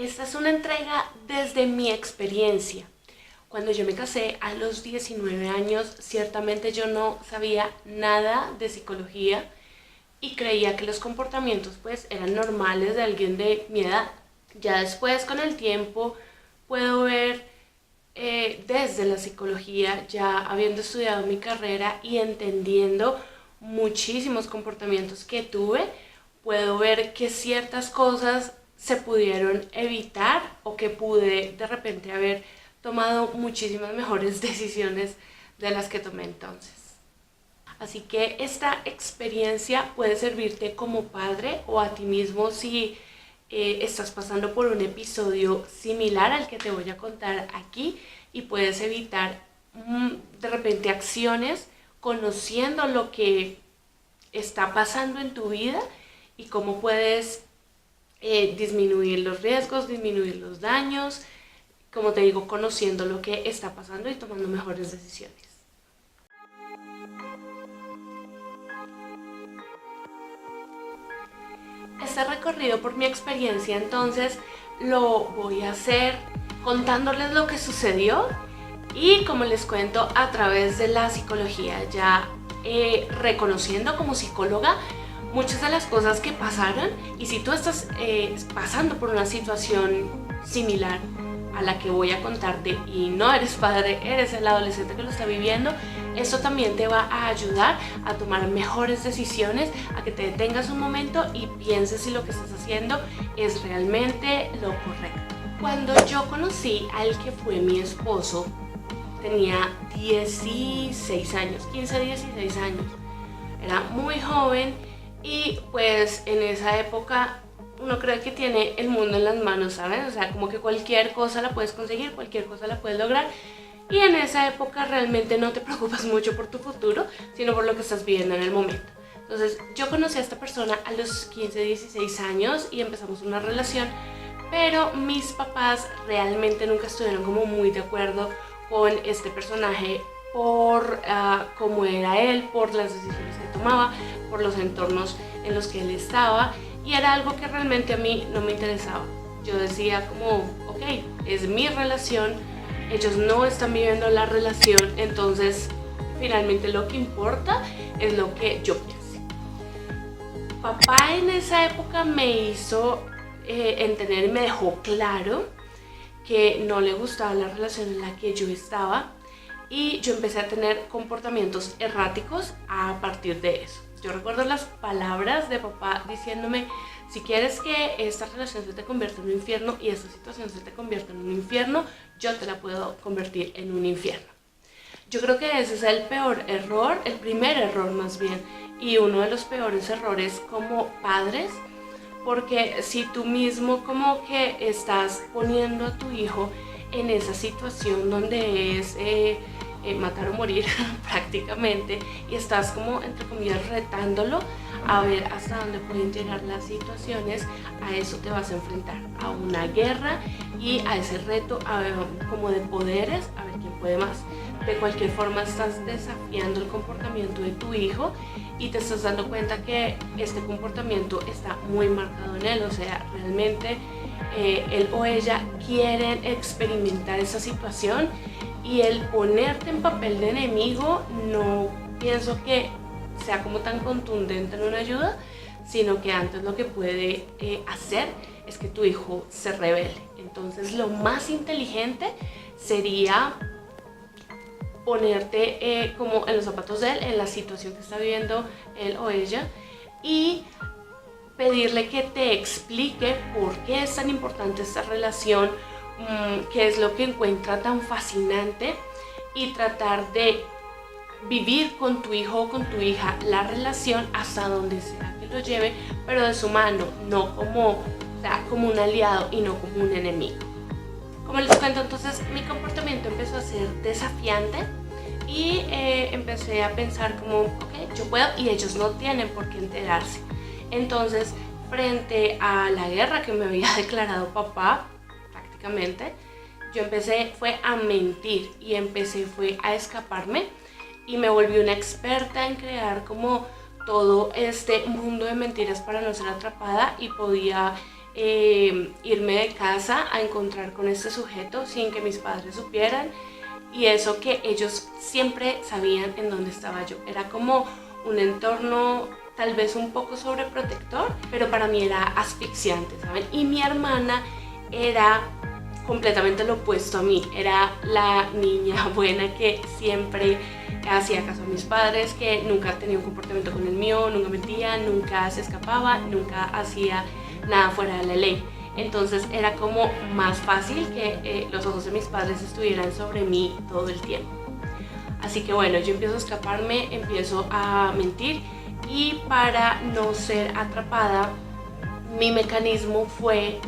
Esta es una entrega desde mi experiencia. Cuando yo me casé a los 19 años, ciertamente yo no sabía nada de psicología y creía que los comportamientos pues eran normales de alguien de mi edad. Ya después, con el tiempo, puedo ver desde la psicología, ya habiendo estudiado mi carrera y entendiendo muchísimos comportamientos que tuve, puedo ver que ciertas cosas se pudieron evitar o que pude de repente haber tomado muchísimas mejores decisiones de las que tomé entonces. Así que esta experiencia puede servirte como padre o a ti mismo si estás pasando por un episodio similar al que te voy a contar aquí y puedes evitar de repente acciones conociendo lo que está pasando en tu vida y cómo puedes disminuir los riesgos, disminuir los daños, como te digo, conociendo lo que está pasando y tomando mejores decisiones. Este recorrido por mi experiencia entonces lo voy a hacer contándoles lo que sucedió y como les cuento a través de la psicología, ya reconociendo como psicóloga muchas de las cosas que pasaron. Y si tú estás pasando por una situación similar a la que voy a contarte y no eres padre, eres el adolescente que lo está viviendo, esto también te va a ayudar a tomar mejores decisiones, a que te detengas un momento y pienses si lo que estás haciendo es realmente lo correcto. Cuando yo conocí al que fue mi esposo, tenía 16 años, 15, 16 años. Era muy joven y pues en esa época uno cree que tiene el mundo en las manos, ¿sabes? O sea, como que cualquier cosa la puedes conseguir, cualquier cosa la puedes lograr. Y en esa época realmente no te preocupas mucho por tu futuro, sino por lo que estás viviendo en el momento. Entonces yo conocí a esta persona a los 15, 16 años y empezamos una relación, pero mis papás realmente nunca estuvieron como muy de acuerdo con este personaje por cómo era él, por las decisiones que tomaba, por los entornos en los que él estaba, y era algo que realmente a mí no me interesaba. Yo decía como, ok, es mi relación, ellos no están viviendo la relación, entonces finalmente lo que importa es lo que yo piense. Papá en esa época me hizo entender y me dejó claro que no le gustaba la relación en la que yo estaba y yo empecé a tener comportamientos erráticos a partir de eso. Yo recuerdo las palabras de papá diciéndome: si quieres que esta relación se te convierta en un infierno y esta situación se te convierta en un infierno, yo te la puedo convertir en un infierno. Yo creo que ese es el peor error, el primer error más bien, y uno de los peores errores como padres, porque si tú mismo como que estás poniendo a tu hijo en esa situación donde es matar o morir prácticamente, y estás como entre comillas retándolo a ver hasta dónde pueden llegar las situaciones, a eso te vas a enfrentar, a una guerra y a ese reto como de poderes, a ver quién puede más. De cualquier forma estás desafiando el comportamiento de tu hijo y te estás dando cuenta que este comportamiento está muy marcado en él, o sea, realmente él o ella quieren experimentar esa situación, y el ponerte en papel de enemigo no pienso que sea como tan contundente en una ayuda, sino que antes lo que puede hacer es que tu hijo se rebele. Entonces lo más inteligente sería ponerte como en los zapatos de él, en la situación que está viviendo él o ella, y pedirle que te explique por qué es tan importante esta relación, qué es lo que encuentra tan fascinante, y tratar de vivir con tu hijo o con tu hija la relación hasta donde sea que lo lleve, pero de su mano, no como un aliado y no como un enemigo. Como les cuento, entonces mi comportamiento empezó a ser desafiante y empecé a pensar como, ok, yo puedo y ellos no tienen por qué enterarse. Entonces, frente a la guerra que me había declarado papá, prácticamente, yo fue a mentir y fue a escaparme, y me volví una experta en crear como todo este mundo de mentiras para no ser atrapada, y podía irme de casa a encontrar con este sujeto sin que mis padres supieran, y eso que ellos siempre sabían en dónde estaba yo. Era como un entorno tal vez un poco sobreprotector, pero para mí era asfixiante, ¿saben? Y mi hermana era completamente lo opuesto a mí. Era la niña buena que siempre hacía caso a mis padres, que nunca tenía un comportamiento con el mío, nunca mentía, nunca se escapaba, nunca hacía nada fuera de la ley. Entonces era como más fácil que los ojos de mis padres estuvieran sobre mí todo el tiempo. Así que bueno, yo empiezo a escaparme, empiezo a mentir, y para no ser atrapada, mi mecanismo fue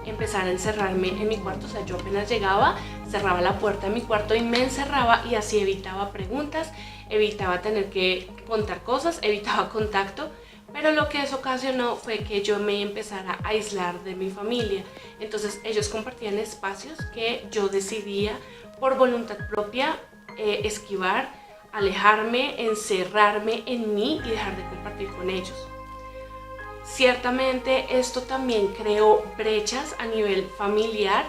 empezar a encerrarme en mi cuarto. O sea, yo apenas llegaba, cerraba la puerta de mi cuarto y me encerraba, y así evitaba preguntas, evitaba tener que contar cosas, evitaba contacto. Pero lo que eso ocasionó fue que yo me empezara a aislar de mi familia. Entonces ellos compartían espacios que yo decidía por voluntad propia esquivar, alejarme, encerrarme en mí y dejar de compartir con ellos. Ciertamente esto también creó brechas a nivel familiar,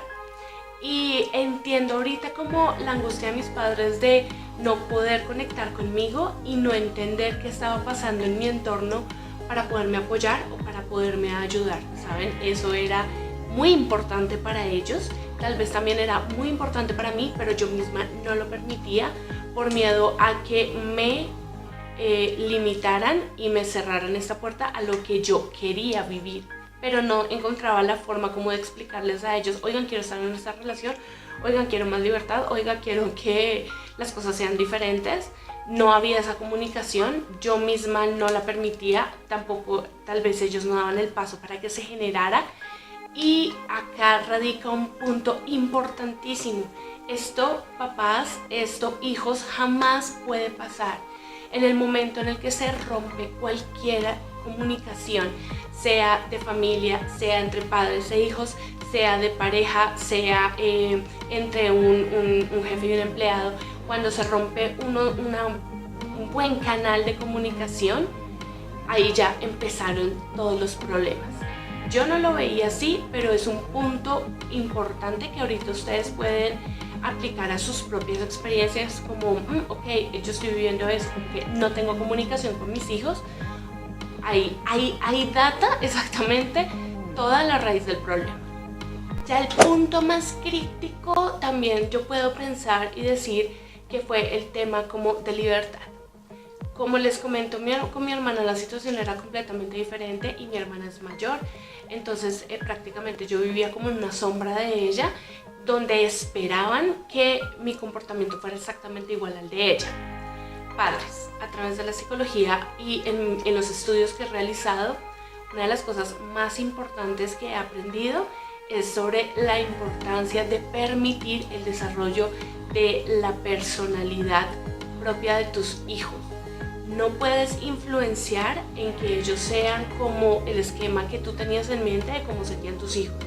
y entiendo ahorita como la angustia de mis padres de no poder conectar conmigo y no entender qué estaba pasando en mi entorno para poderme apoyar o para poderme ayudar, ¿saben? Eso era muy importante para ellos, tal vez también era muy importante para mí, pero yo misma no lo permitía por miedo a que me limitaran y me cerraran esta puerta a lo que yo quería vivir. Pero no encontraba la forma como de explicarles a ellos: oigan, quiero estar en esta relación, oigan, quiero más libertad, oigan, quiero que las cosas sean diferentes. No había esa comunicación, yo misma no la permitía, tampoco tal vez ellos no daban el paso para que se generara. Y acá radica un punto importantísimo. Esto, papás, esto, hijos, jamás puede pasar. En el momento en el que se rompe cualquier comunicación, sea de familia, sea entre padres e hijos, sea de pareja, sea entre un jefe y un empleado, cuando se rompe un buen canal de comunicación, ahí ya empezaron todos los problemas. Yo no lo veía así, pero es un punto importante que ahorita ustedes pueden aplicar a sus propias experiencias, como ok, yo estoy viviendo eso, como que no tengo comunicación con mis hijos. Ahí data exactamente toda la raíz del problema. Ya el punto más crítico también yo puedo pensar y decir que fue el tema como de libertad. Como les comento, con mi hermana la situación era completamente diferente, y mi hermana es mayor, entonces prácticamente yo vivía como en una sombra de ella, donde esperaban que mi comportamiento fuera exactamente igual al de ella. Padres, a través de la psicología y en los estudios que he realizado, una de las cosas más importantes que he aprendido es sobre la importancia de permitir el desarrollo de la personalidad propia de tus hijos. No puedes influenciar en que ellos sean como el esquema que tú tenías en mente de cómo serían tus hijos,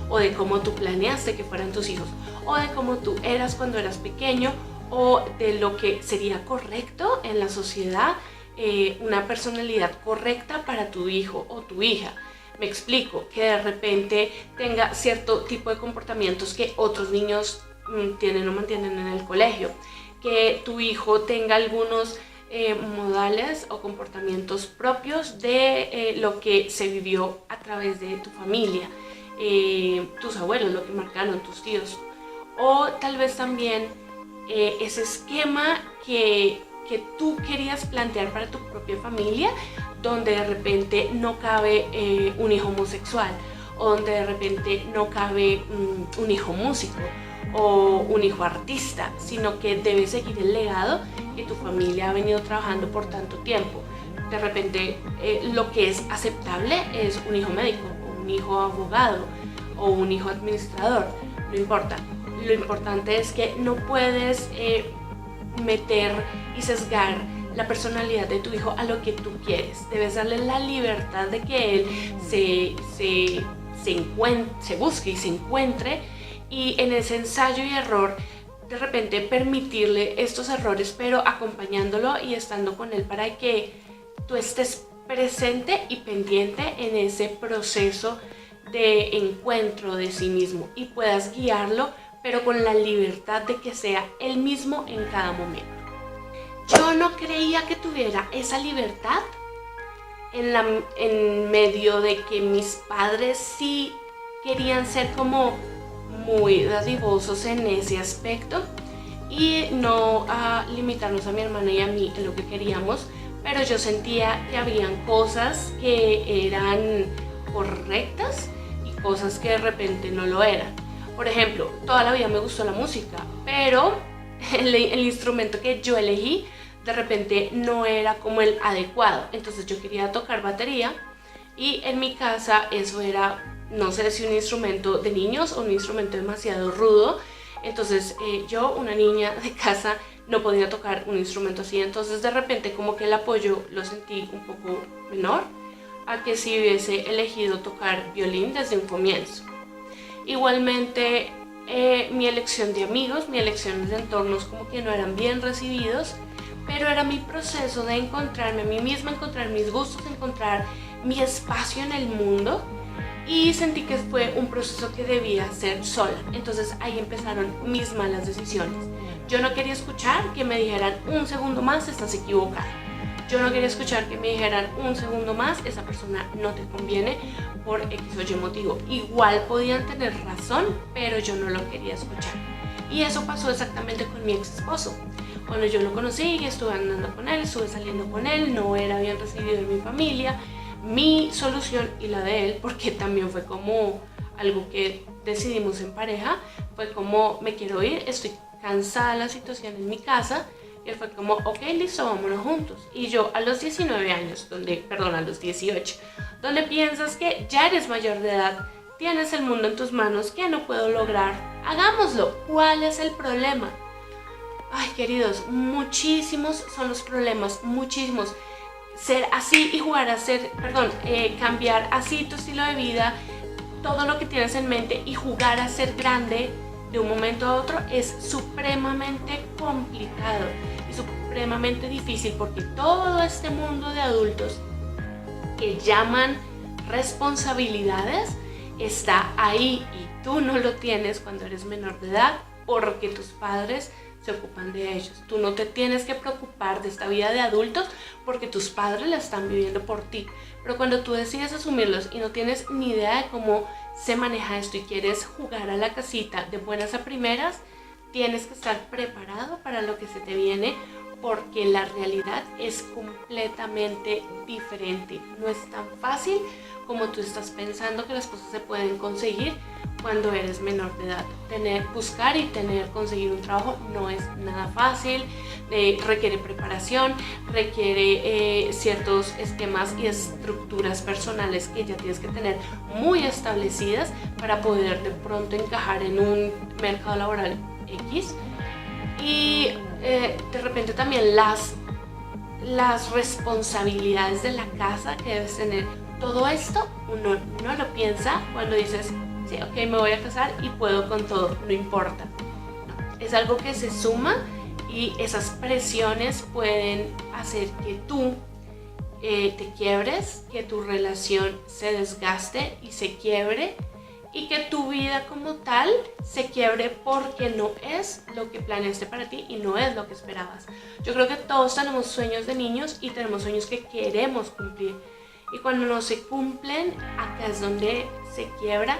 o de cómo tú planeaste que fueran tus hijos, o de cómo tú eras cuando eras pequeño, o de lo que sería correcto en la sociedad, una personalidad correcta para tu hijo o tu hija. Me explico, que de repente tenga cierto tipo de comportamientos que otros niños tienen o mantienen en el colegio, que tu hijo tenga algunos modales o comportamientos propios de lo que se vivió a través de tu familia, tus abuelos, lo que marcaron tus tíos, o tal vez también ese esquema que tú querías plantear para tu propia familia, donde de repente no cabe un hijo homosexual, o donde de repente no cabe un hijo músico o un hijo artista, sino que debe seguir el legado que tu familia ha venido trabajando por tanto tiempo. De repente lo que es aceptable es un hijo médico, o un hijo abogado, o un hijo administrador, no importa. Lo importante es que no puedes meter y sesgar la personalidad de tu hijo a lo que tú quieres. Debes darle la libertad de que él se busque y se encuentre, y en ese ensayo y error de repente permitirle estos errores, pero acompañándolo y estando con él para que tú estés presente y pendiente en ese proceso de encuentro de sí mismo y puedas guiarlo, pero con la libertad de que sea él mismo en cada momento. Yo no creía que tuviera esa libertad en medio de que mis padres sí querían ser como muy dadivosos en ese aspecto y no limitarnos a mi hermana y a mí en lo que queríamos, pero yo sentía que habían cosas que eran correctas y cosas que de repente no lo eran. Por ejemplo, toda la vida me gustó la música, pero el instrumento que yo elegí de repente no era como el adecuado. Entonces yo quería tocar batería y en mi casa eso era, no sé si un instrumento de niños o un instrumento demasiado rudo. Entonces yo, una niña de casa, no podía tocar un instrumento así. Entonces de repente como que el apoyo lo sentí un poco menor a que si hubiese elegido tocar violín desde un comienzo. Igualmente mi elección de amigos, mi elección de entornos como que no eran bien recibidos, pero era mi proceso de encontrarme a mí misma, encontrar mis gustos, encontrar mi espacio en el mundo, y sentí que fue un proceso que debía hacer sola. Entonces ahí empezaron mis malas decisiones. Yo no quería escuchar que me dijeran un segundo más estás equivocada. Yo no quería escuchar que me dijeran un segundo más esa persona no te conviene por X o Y motivo. Igual podían tener razón, pero yo no lo quería escuchar. Y eso pasó exactamente con mi ex esposo. Cuando yo lo conocí y estuve andando con él, estuve saliendo con él, no era bien recibido en mi familia. Mi solución y la de él, porque también fue como algo que decidimos en pareja, fue como me quiero ir, estoy cansada de la situación en mi casa. Y él fue como, ok, listo, vámonos juntos. Y yo a los 19 años, a los 18, donde piensas que ya eres mayor de edad, tienes el mundo en tus manos, que no puedo lograr, hagámoslo. ¿Cuál es el problema? Ay, queridos, muchísimos son los problemas, muchísimos. Ser así y jugar a ser, cambiar así tu estilo de vida, todo lo que tienes en mente y jugar a ser grande de un momento a otro es supremamente complicado y supremamente difícil, porque todo este mundo de adultos que llaman responsabilidades está ahí y tú no lo tienes cuando eres menor de edad porque tus padres se ocupan de ellos. Tú no te tienes que preocupar de esta vida de adultos porque tus padres la están viviendo por ti. Pero cuando tú decides asumirlos y no tienes ni idea de cómo se maneja esto y quieres jugar a la casita de buenas a primeras, tienes que estar preparado para lo que se te viene, porque la realidad es completamente diferente. No es tan fácil como tú estás pensando que las cosas se pueden conseguir cuando eres menor de edad. Buscar y conseguir un trabajo no es nada fácil, requiere preparación, requiere ciertos esquemas y estructuras personales que ya tienes que tener muy establecidas para poder de pronto encajar en un mercado laboral X. Y de repente también las responsabilidades de la casa que debes tener. Todo esto uno no lo piensa cuando dices, sí, ok, me voy a casar y puedo con todo, no importa. No, es algo que se suma y esas presiones pueden hacer que tú te quiebres, que tu relación se desgaste y se quiebre, y que tu vida como tal se quiebre porque no es lo que planeaste para ti y no es lo que esperabas. Yo creo que todos tenemos sueños de niños y tenemos sueños que queremos cumplir. Y cuando no se cumplen, acá es donde se quiebra.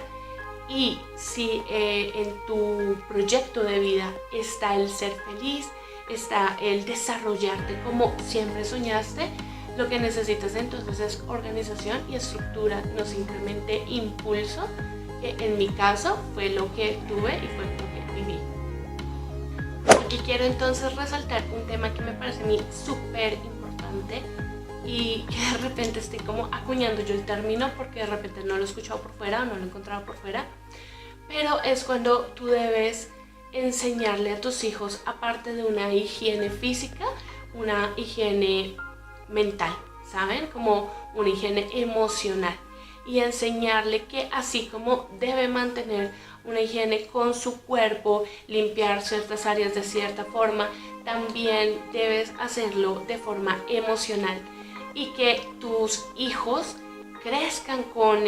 Y si en tu proyecto de vida está el ser feliz, está el desarrollarte como siempre soñaste, lo que necesitas entonces es organización y estructura, no simplemente impulso, que en mi caso fue lo que tuve y fue lo que viví. Aquí quiero entonces resaltar un tema que me parece a mí súper importante y que de repente estoy como acuñando yo el término porque de repente no lo he escuchado por fuera o no lo he encontrado por fuera, pero es cuando tú debes enseñarle a tus hijos, aparte de una higiene física, una higiene mental, ¿saben? Como una higiene emocional, y enseñarle que así como debe mantener una higiene con su cuerpo, limpiar ciertas áreas de cierta forma, también debes hacerlo de forma emocional, y que tus hijos crezcan con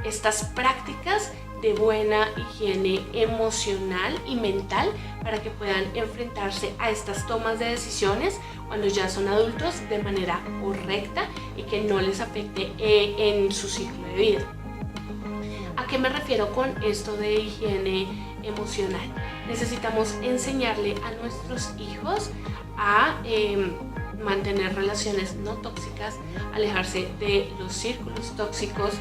estas prácticas de buena higiene emocional y mental para que puedan enfrentarse a estas tomas de decisiones cuando ya son adultos de manera correcta y que no les afecte en su ciclo de vida. ¿A qué me refiero con esto de higiene emocional? Necesitamos enseñarle a nuestros hijos a mantener relaciones no tóxicas, alejarse de los círculos tóxicos,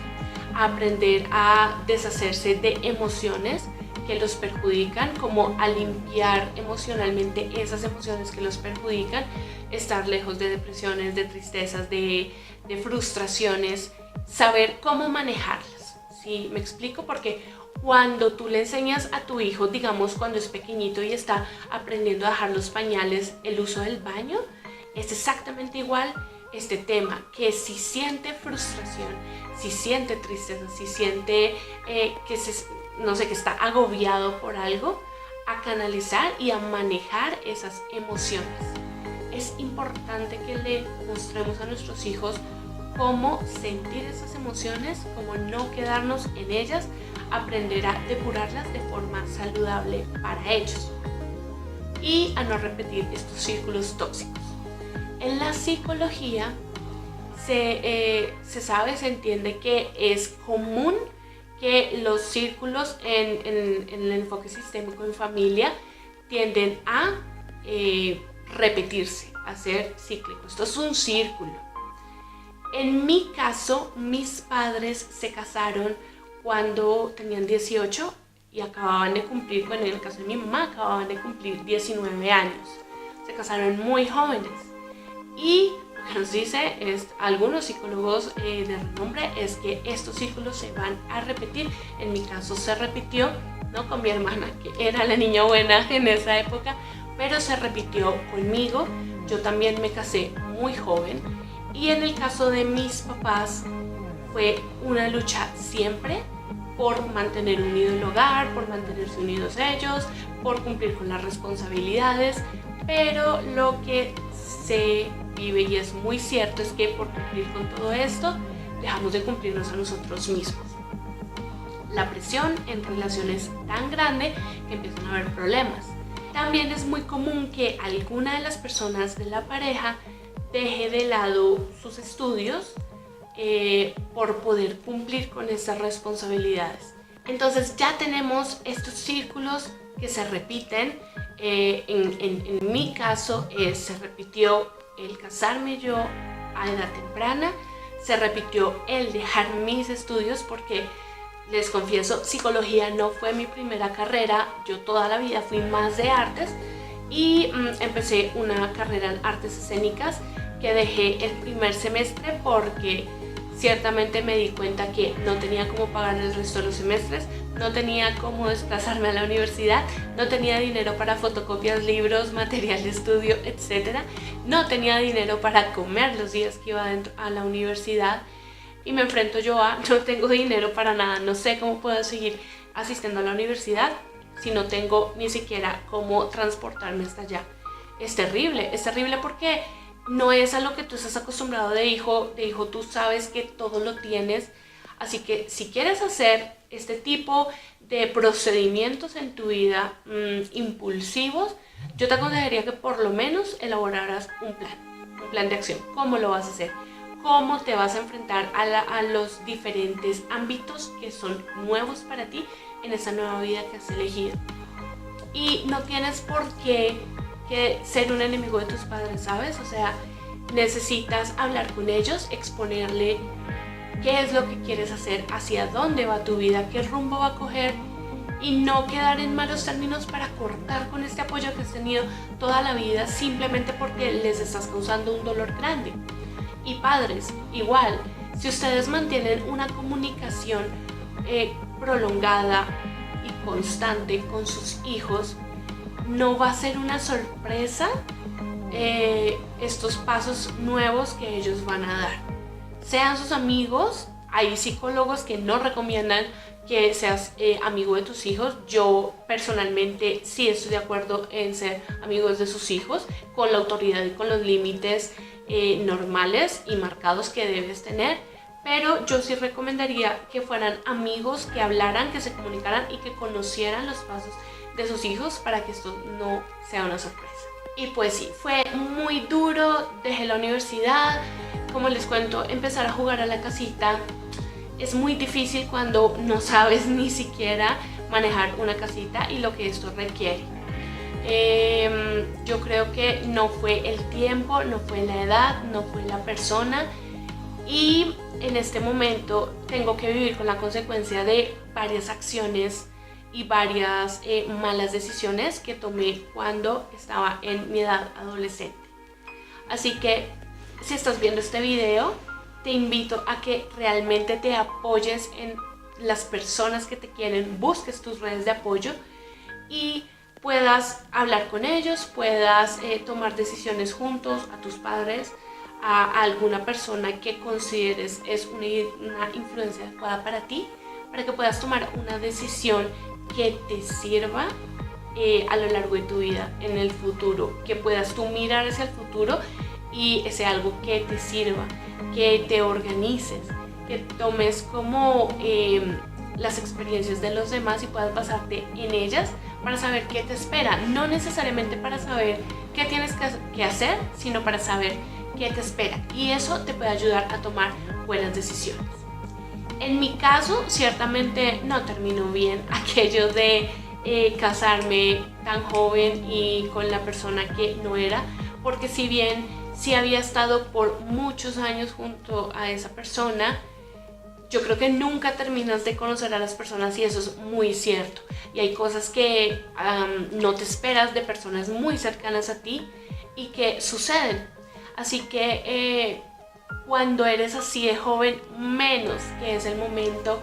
aprender a deshacerse de emociones que los perjudican, como a limpiar emocionalmente esas emociones que los perjudican, estar lejos de depresiones, de tristezas, de frustraciones, saber cómo manejarlas. ¿Sí? ¿Me explico? Porque cuando tú le enseñas a tu hijo, digamos cuando es pequeñito y está aprendiendo a dejar los pañales, el uso del baño, es exactamente igual este tema, que si siente frustración, si siente tristeza, si siente que está agobiado por algo, a canalizar y a manejar esas emociones. Es importante que le mostremos a nuestros hijos cómo sentir esas emociones, cómo no quedarnos en ellas, aprender a depurarlas de forma saludable para ellos y a no repetir estos círculos tóxicos. En la psicología se entiende que es común que los círculos en el enfoque sistémico en familia tienden a repetirse, a ser cíclicos. Esto es un círculo. En mi caso, mis padres se casaron cuando tenían 18 y acababan de cumplir, bueno, en el caso de mi mamá, acababan de cumplir 19 años. Se casaron muy jóvenes. Y lo que nos dice algunos psicólogos de renombre es que estos círculos se van a repetir. En mi caso se repitió, ¿no? Con mi hermana, que era la niña buena en esa época, pero se repitió conmigo. Yo también me casé muy joven. Y en el caso de mis papás fue una lucha siempre por mantener unido el hogar, por mantenerse unidos ellos, por cumplir con las responsabilidades, pero lo que se vive y es muy cierto es que por cumplir con todo esto dejamos de cumplirnos a nosotros mismos. La presión en relaciones tan grande que empiezan a haber problemas. También es muy común que alguna de las personas de la pareja deje de lado sus estudios por poder cumplir con estas responsabilidades. Entonces ya tenemos estos círculos que se repiten. En mi caso se repitió el casarme yo a edad temprana, se repitió el dejar mis estudios porque les confieso, psicología no fue mi primera carrera, yo toda la vida fui más de artes y empecé una carrera en artes escénicas que dejé el primer semestre porque ciertamente me di cuenta que no tenía cómo pagar el resto de los semestres, no tenía cómo desplazarme a la universidad, no tenía dinero para fotocopias, libros, material de estudio, etc. No tenía dinero para comer los días que iba a la universidad y me enfrento yo a no tengo dinero para nada, no sé cómo puedo seguir asistiendo a la universidad si no tengo ni siquiera cómo transportarme hasta allá. Es terrible porque no es a lo que tú estás acostumbrado de hijo, tú sabes que todo lo tienes, así que si quieres hacer este tipo de procedimientos en tu vida impulsivos, yo te aconsejaría que por lo menos elaboraras un plan de acción. ¿Cómo lo vas a hacer? ¿Cómo te vas a enfrentar a los diferentes ámbitos que son nuevos para ti en esa nueva vida que has elegido? Y no tienes por qué ser un enemigo de tus padres, ¿sabes? O sea, necesitas hablar con ellos, exponerle qué es lo que quieres hacer, hacia dónde va tu vida, qué rumbo va a coger y no quedar en malos términos para cortar con este apoyo que has tenido toda la vida simplemente porque les estás causando un dolor grande. Y padres, igual, si ustedes mantienen una comunicación prolongada y constante con sus hijos, no va a ser una sorpresa estos pasos nuevos que ellos van a dar. Sean sus amigos, hay psicólogos que no recomiendan que seas amigo de tus hijos. Yo personalmente sí estoy de acuerdo en ser amigos de sus hijos con la autoridad y con los límites normales y marcados que debes tener, pero yo sí recomendaría que fueran amigos, que hablaran, que se comunicaran y que conocieran los pasos de sus hijos para que esto no sea una sorpresa. Y pues sí, fue muy duro, dejé la universidad, como les cuento, empezar a jugar a la casita es muy difícil cuando no sabes ni siquiera manejar una casita y lo que esto requiere. Yo creo que no fue el tiempo, no fue la edad, no fue la persona, y en este momento tengo que vivir con la consecuencia de varias acciones y varias malas decisiones que tomé cuando estaba en mi edad adolescente. Así que si estás viendo este video, te invito a que realmente te apoyes en las personas que te quieren, busques tus redes de apoyo y puedas hablar con ellos, puedas tomar decisiones juntos, a tus padres, a alguna persona que consideres es una influencia adecuada para ti, para que puedas tomar una decisión que te sirva a lo largo de tu vida, en el futuro, que puedas tú mirar hacia el futuro y sea algo que te sirva, que te organices, que tomes como las experiencias de los demás y puedas basarte en ellas para saber qué te espera, no necesariamente para saber qué tienes que hacer, sino para saber qué te espera, y eso te puede ayudar a tomar buenas decisiones. En mi caso, ciertamente no terminó bien aquello de casarme tan joven y con la persona que no era, porque si bien sí había estado por muchos años junto a esa persona, yo creo que nunca terminas de conocer a las personas, y eso es muy cierto. Y hay cosas que no te esperas de personas muy cercanas a ti y que suceden. Así que cuando eres así de joven, menos que es el momento,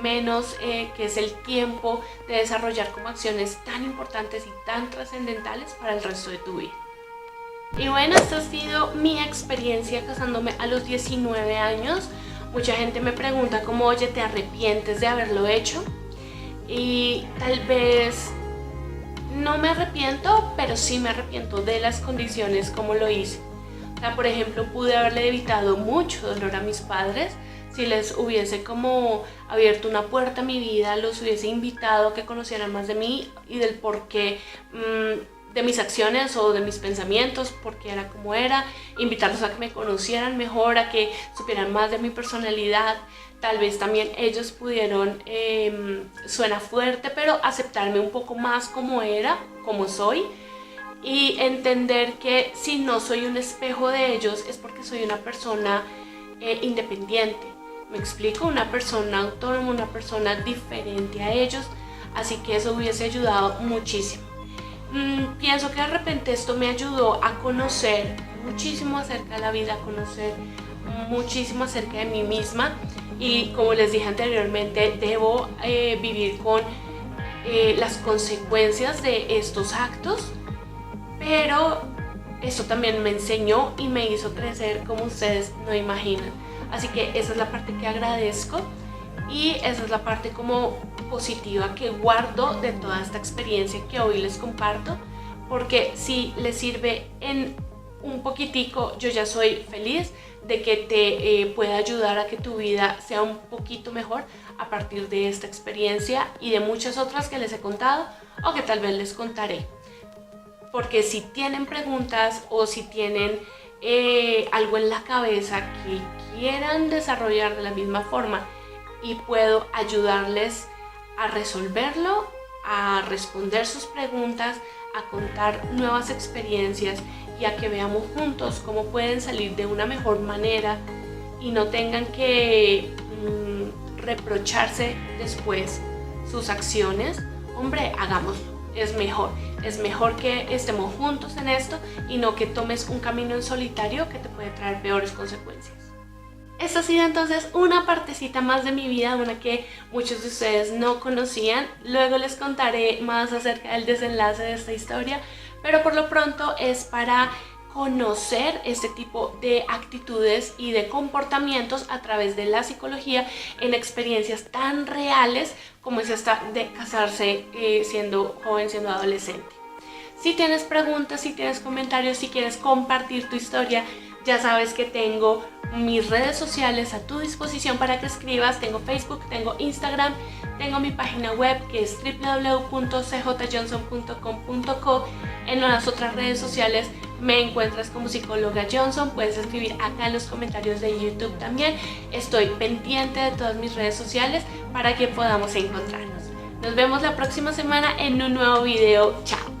menos que es el tiempo de desarrollar como acciones tan importantes y tan trascendentales para el resto de tu vida. Y bueno, esta ha sido mi experiencia casándome a los 19 años. Mucha gente me pregunta como, oye, ¿te arrepientes de haberlo hecho? Y tal vez no me arrepiento, pero sí me arrepiento de las condiciones como lo hice. O sea, por ejemplo, pude haberle evitado mucho dolor a mis padres si les hubiese como abierto una puerta a mi vida, los hubiese invitado a que conocieran más de mí y del porqué de mis acciones o de mis pensamientos, porque era como era, invitarlos a que me conocieran mejor, a que supieran más de mi personalidad. Tal vez también ellos pudieron, suena fuerte, pero aceptarme un poco más como era, como soy, y entender que si no soy un espejo de ellos es porque soy una persona independiente. Me explico, una persona autónoma, una persona diferente a ellos, así que eso hubiese ayudado muchísimo. Pienso que de repente esto me ayudó a conocer muchísimo acerca de la vida, a conocer muchísimo acerca de mí misma, y como les dije anteriormente, debo vivir con las consecuencias de estos actos, pero esto también me enseñó y me hizo crecer como ustedes no imaginan. Así que esa es la parte que agradezco y esa es la parte como positiva que guardo de toda esta experiencia que hoy les comparto, porque si les sirve en un poquitico, yo ya soy feliz de que te pueda ayudar a que tu vida sea un poquito mejor a partir de esta experiencia y de muchas otras que les he contado o que tal vez les contaré. Porque si tienen preguntas o si tienen algo en la cabeza que quieran desarrollar de la misma forma y puedo ayudarles a resolverlo, a responder sus preguntas, a contar nuevas experiencias y a que veamos juntos cómo pueden salir de una mejor manera y no tengan que reprocharse después sus acciones, hombre, hagámoslo. Es mejor que estemos juntos en esto y no que tomes un camino en solitario que te puede traer peores consecuencias. Esta ha sido entonces una partecita más de mi vida, una que muchos de ustedes no conocían. Luego les contaré más acerca del desenlace de esta historia, pero por lo pronto es para conocer este tipo de actitudes y de comportamientos a través de la psicología en experiencias tan reales como es esta de casarse siendo joven, siendo adolescente. Si tienes preguntas, si tienes comentarios, si quieres compartir tu historia, Ya sabes que tengo mis redes sociales a tu disposición para que escribas. Tengo Facebook, tengo Instagram, tengo mi página web que es www.cjjohnson.com.co. En las otras redes sociales me encuentras como psicóloga Johnson. Puedes escribir acá en los comentarios de YouTube también. Estoy pendiente de todas mis redes sociales para que podamos encontrarnos. Nos vemos la próxima semana en un nuevo video. Chao.